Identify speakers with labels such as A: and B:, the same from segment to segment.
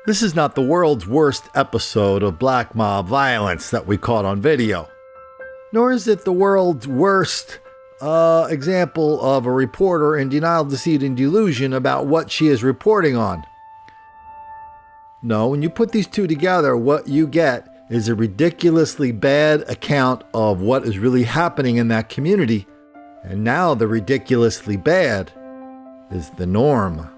A: This is not the world's worst episode of black mob violence that we caught on video. Nor is it the world's worst example of a reporter in denial, deceit, and delusion about what she is reporting on. No, when you put these two together, what you get is a ridiculously bad account of what is really happening in that community. And now the ridiculously bad is the norm.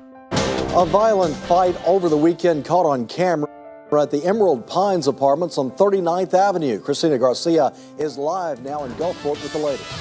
B: A violent fight over the weekend caught on camera at the Emerald Pines Apartments on 39th Avenue. Christina Garcia is live now in Gulfport with the latest.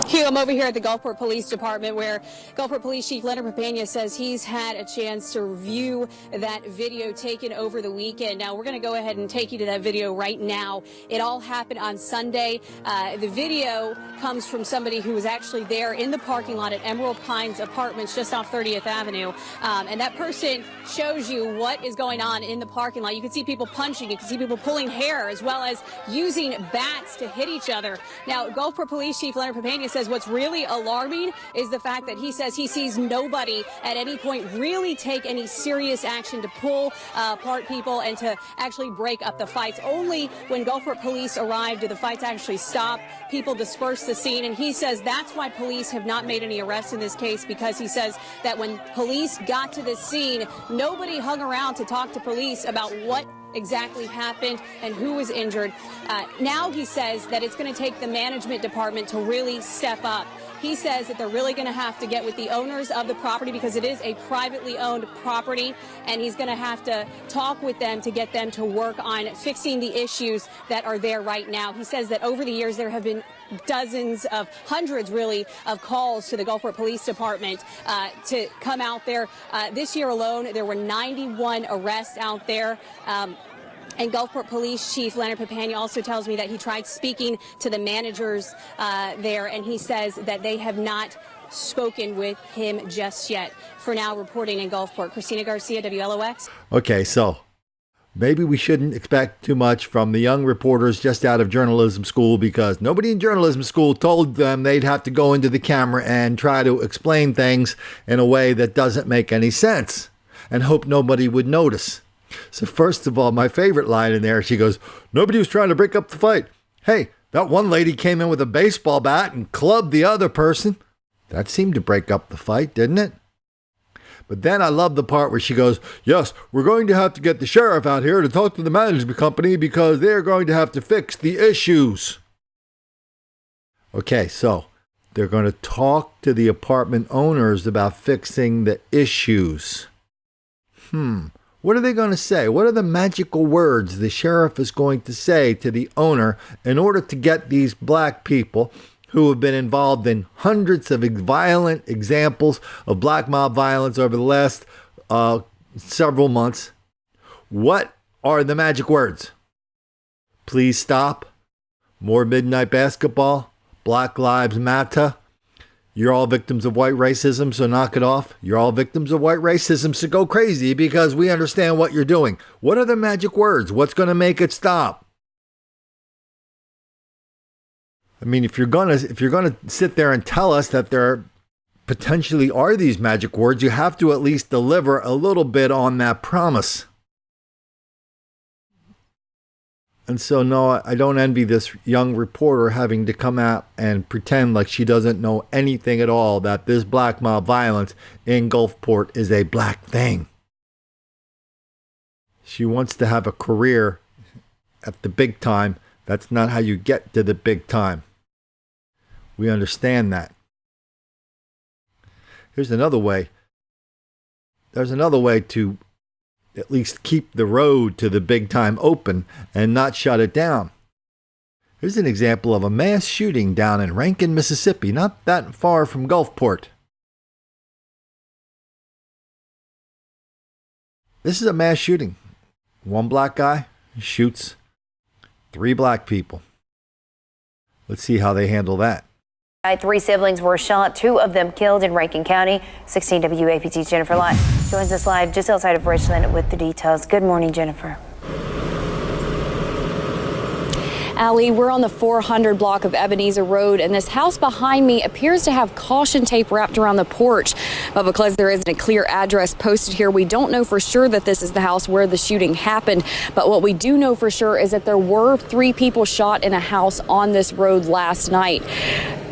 C: Hugh, I'm over here at the Gulfport Police Department where Gulfport Police Chief Leonard Papania says he's had a chance to review that video taken over the weekend. Now, we're going to go ahead and take you to that video right now. It all happened on Sunday. The video comes from somebody who was actually there in the parking lot at Emerald Pines Apartments just off 30th Avenue. And that person shows you what is going on in the parking lot. You can see people punching. You can see people pulling hair as well as using bats to hit each other. Now, Gulfport Police Chief Leonard Papania says what's really alarming is the fact that he says he sees nobody at any point really take any serious action to pull apart people and to actually break up the fights. Only when Gulfport police arrived did the fights actually stop. People dispersed the scene, and he says that's why police have not made any arrests in this case, because he says that when police got to this scene, nobody hung around to talk to police about what exactly happened and who was injured. Now he says that it's going to take the management department to really step up. He says that they're really going to have to get with the owners of the property because it is a privately owned property, and he's going to have to talk with them to get them to work on fixing the issues that are there right now. He says that over the years there have been dozens of hundreds really of calls to the Gulfport Police Department to come out there. This year alone there were 91 arrests out there. And Gulfport Police Chief Leonard Papania also tells me that he tried speaking to the managers there, and he says that they have not spoken with him just yet. For now, reporting in Gulfport, Christina Garcia, WLOX.
A: Okay, so maybe we shouldn't expect too much from the young reporters just out of journalism school, because nobody in journalism school told them they'd have to go into the camera and try to explain things in a way that doesn't make any sense and hope nobody would notice. So first of all, my favorite line in there, she goes, nobody was trying to break up the fight. Hey, that one lady came in with a baseball bat and clubbed the other person. That seemed to break up the fight, didn't it? But then I love the part where she goes, yes, we're going to have to get the sheriff out here to talk to the management company because they're going to have to fix the issues. Okay, so they're going to talk to the apartment owners about fixing the issues. What are they going to say? What are the magical words the sheriff is going to say to the owner in order to get these black people who have been involved in hundreds of violent examples of black mob violence over the last several months? What are the magic words? Please stop. More midnight basketball. Black Lives Matter. You're all victims of white racism, so knock it off. You're all victims of white racism, so go crazy because we understand what you're doing. What are the magic words? What's going to make it stop? I mean, if you're gonna sit there and tell us that there potentially are these magic words, you have to at least deliver a little bit on that promise. And so, no, I don't envy this young reporter having to come out and pretend like she doesn't know anything at all, that this black mob violence in Gulfport is a black thing. She wants to have a career at the big time. That's not how you get to the big time. We understand that. Here's another way. There's another way to at least keep the road to the big time open and not shut it down. Here's an example of a mass shooting down in Rankin, Mississippi, not that far from Gulfport. This is a mass shooting. One black guy shoots 3 black people. Let's see how they handle that.
D: 3 siblings were shot, 2 of them killed in Rankin County. 16 WAPT's Jennifer Lott joins us live just outside of Richland with the details. Good morning, Jennifer.
C: Allie, we're on the 400 block of Ebenezer Road, and this house behind me appears to have caution tape wrapped around the porch. But because there isn't a clear address posted here, we don't know for sure that this is the house where the shooting happened. But what we do know for sure is that there were 3 people shot in a house on this road last night.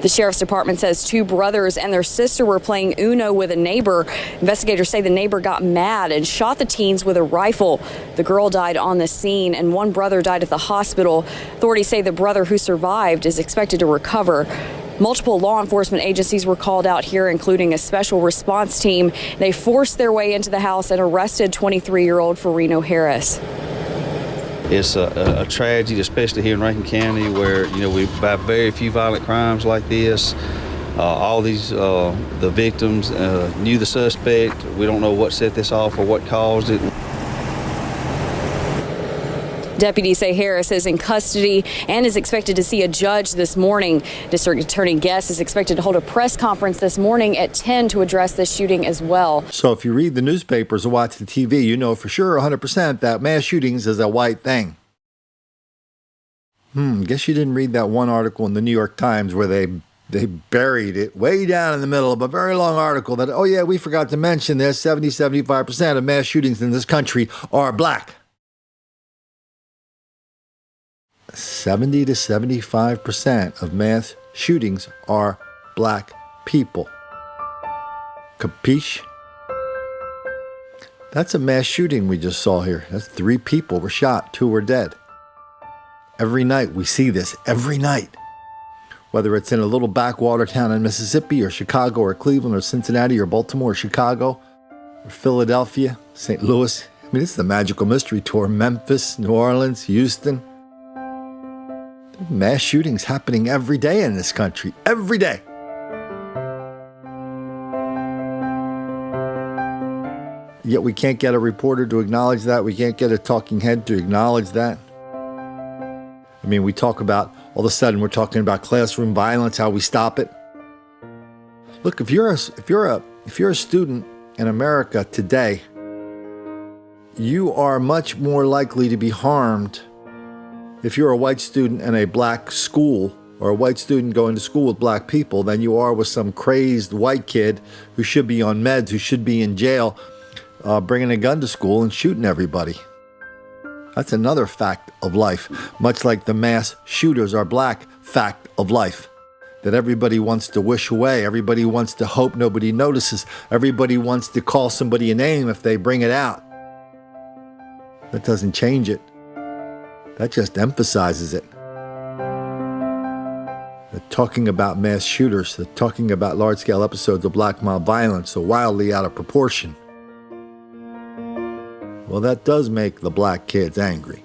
C: The sheriff's department says 2 brothers and their sister were playing Uno with a neighbor. Investigators say the neighbor got mad and shot the teens with a rifle. The girl died on the scene and 1 brother died at the hospital. Authorities say the brother who survived is expected to recover. Multiple law enforcement agencies were called out here, including a special response team. They forced their way into the house and arrested 23-year-old Farino Harris.
E: It's a tragedy, especially here in Rankin County, where we have very few violent crimes like this. All these the victims knew the suspect. We don't know what set this off or what caused it.
C: Deputies say Harris is in custody and is expected to see a judge this morning. District Attorney Guest is expected to hold a press conference this morning at 10 to address this shooting as well.
A: So if you read the newspapers or watch the TV, you know for sure 100% that mass shootings is a white thing. Guess you didn't read that one article in the New York Times where they buried it way down in the middle of a very long article that, oh yeah, we forgot to mention this, 75% of mass shootings in this country are black. 70 to 75% of mass shootings are black people. Capiche? That's a mass shooting we just saw here. That's 3 people were shot, 2 were dead. Every night we see this, every night. Whether it's in a little backwater town in Mississippi or Chicago or Cleveland or Cincinnati or Baltimore or Chicago or Philadelphia, St. Louis. I mean, it's the magical mystery tour. Memphis, New Orleans, Houston. Mass shootings happening every day in this country. Every day. Yet we can't get a reporter to acknowledge that. We can't get a talking head to acknowledge that. I mean, we talk about, all of a sudden we're talking about classroom violence, how we stop it. Look, if you're a student in America today, you are much more likely to be harmed if you're a white student in a black school or a white student going to school with black people than you are with some crazed white kid who should be on meds, who should be in jail, bringing a gun to school and shooting everybody. That's another fact of life, much like the mass shooters are black fact of life, that everybody wants to wish away, everybody wants to hope nobody notices, everybody wants to call somebody a name if they bring it out. That doesn't change it. That just emphasizes it. They're talking about mass shooters. They're talking about large-scale episodes of black mob violence so wildly out of proportion. Well, that does make the black kids angry.